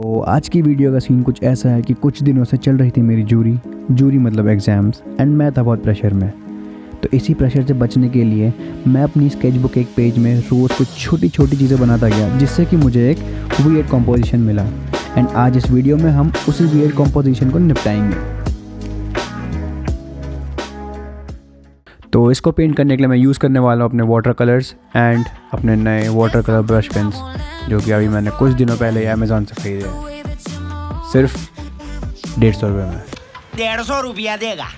तो आज की वीडियो का सीन कुछ ऐसा है कि कुछ दिनों से चल रही थी मेरी जूरी मतलब एग्ज़ाम्स, एंड मैं था बहुत प्रेशर में। तो इसी प्रेशर से बचने के लिए मैं अपनी स्केचबुक एक पेज में रोज़ कुछ छोटी छोटी चीज़ें बनाता गया, जिससे कि मुझे एक वियर्ड कॉम्पोजिशन मिला। एंड आज इस वीडियो में हम उसी वियर्ड कॉम्पोजिशन को निपटाएंगे। तो इसको पेंट करने के लिए मैं यूज़ करने वाला हूँ अपने वाटर कलर्स एंड अपने नए वाटर कलर ब्रश पेन्स, जो कि अभी मैंने कुछ दिनों पहले ही अमेज़ॉन से खरीदे हैं, सिर्फ 150 रुपये में। 150 रुपया देगा।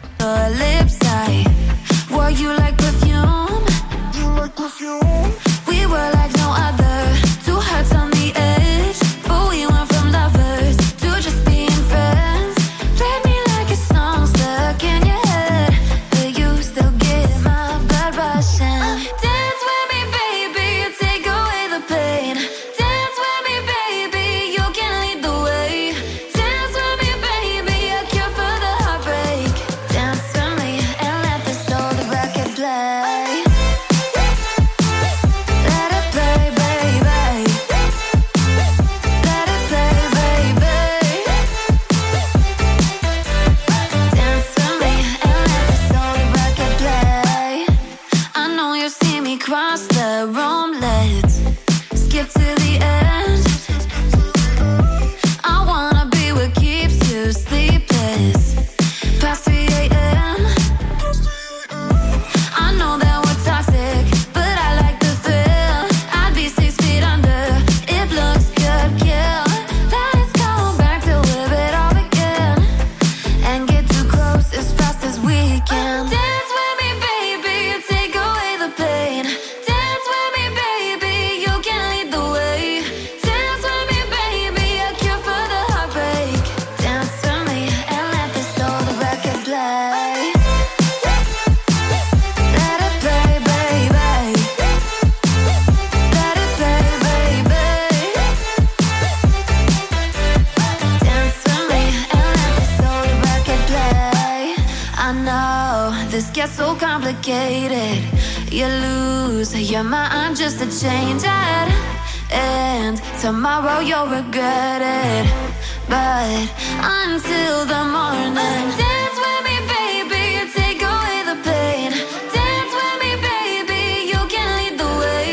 Cross the room, let's skip to the end. I wanna be what keeps you sleepless past 3 a.m. I know that we're toxic, but I like the thrill. I'd be 6 feet under, it looks good, kill. Let's go back to live it all again and get too close as fast as we can. Dance with me, baby, take away the pain. Dance with me, baby, you can lead the way. Dance with me, baby, a cure for the heartbreak. Dance with me and let this old record play. Let it play, baby. Let it play, baby. Dance with me and let this old record play. I know this gets so complicated. You lose your mind just to change it, and tomorrow you'll regret it. But until the morning, dance with me, baby, take away the pain. Dance with me, baby, you can lead the way.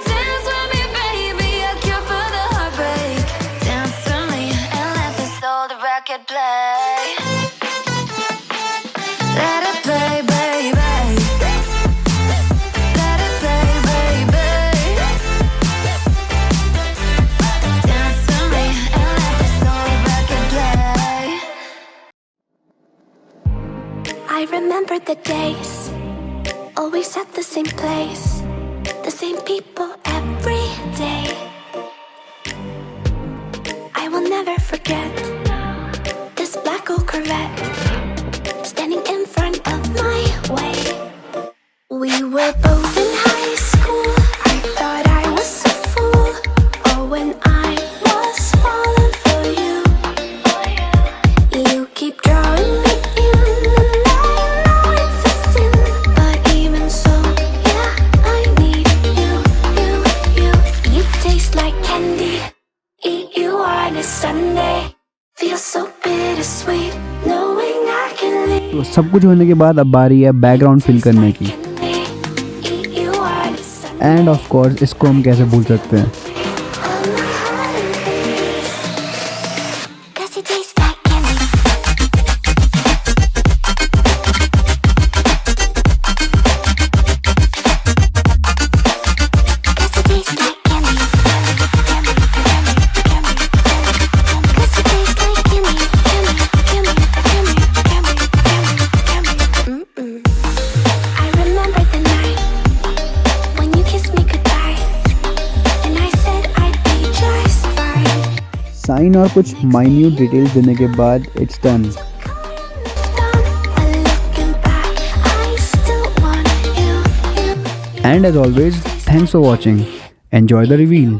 Dance with me, baby, a cure for the heartbreak. Dance with me and let this old record play. Let it play, baby. Let it play, baby. Dance with me and let this old record play. I remember the days, always at the same place, the same people every day. I will never forget this black old Corvette standing in front of my way. We were both in high school. I thought I was a fool. Oh, when I was falling for you. You keep drawing me in, and I know it's a sin. But even so, yeah, I need you. You taste like candy. Eat you on a Sunday. Feels so bittersweet, knowing I can leave. तो सब कुछ होने के बाद अब बारी है background fill करने की। एंड ऑफ कोर्स इसको हम कैसे भूल सकते हैं। साइन और कुछ माइन्यूट डिटेल्स देने के बाद it's done. And as always, thanks for watching. Enjoy the reveal.